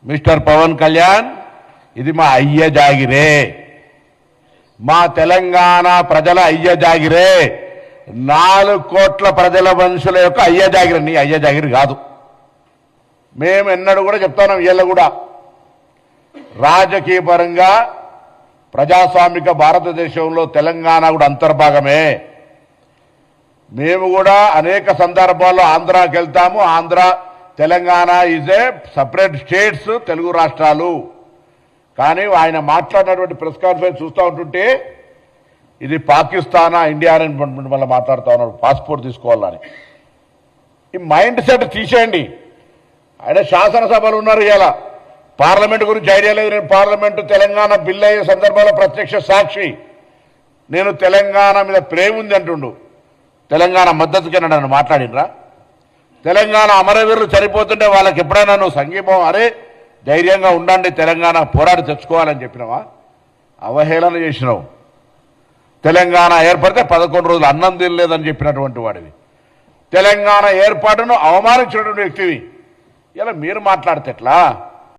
Mister Pawan Kalyan, ఇది మా అయ్య జాగిరే, మా తెలంగాణ ప్రజల అయ్య జాగిరే, 4 కోట్ల ప్రజల మనుషుల యొక్క అయ్య జాగిరి, నీ అయ్య జాగిరి కాదు. మేము ఎన్నడూ కూడా చెప్తాం, వీళ్ళ కూడా రాజకీయ పరంగా ప్రజాస్వామిక భారతదేశంలో తెలంగాణ కూడా అంతర్భాగమే. మేము కూడా అనేక సందర్భాల్లో ఆంధ్రాకి వెళ్తాము. Andhra, Telangana is a separate states, Telugu రాష్ట్రాలు. కానీ ఆయన మాట్లాడినటువంటి ప్రెస్ కాన్ఫరెన్స్ చూస్తూ ఉంటుంటే ఇది పాకిస్తానా ఇండియా అని మళ్ళీ మాట్లాడుతూ ఉన్నారు, పాస్పోర్ట్ తీసుకోవాలని. ఈ మైండ్ సెట్ తీసేయండి. ఆయన శాసనసభలు ఉన్నారు, ఇలా పార్లమెంట్ గురించి ఐడియా లేదు. నేను పార్లమెంటు తెలంగాణ బిల్ అయ్యే సందర్భంలో ప్రత్యక్ష సాక్షి. నేను తెలంగాణ మీద ప్రేమ ఉంది అంటుండు. తెలంగాణ మద్దతుకి నన్ను మాట్లాడినరా? తెలంగాణ అమరవీరులు చనిపోతుంటే వాళ్ళకి ఎప్పుడైనా నువ్వు సంఘీభావం, అరే ధైర్యంగా ఉండండి, తెలంగాణ పోరాడి తెచ్చుకోవాలని చెప్పినావా? అవహేళన చేసినావు. తెలంగాణ ఏర్పడితే 11 రోజులు అన్నం తినలేదని చెప్పినటువంటి వాడివి. తెలంగాణ ఏర్పాటును అవమానించినటువంటి వ్యక్తివి. ఇలా మీరు మాట్లాడితే ఎట్లా?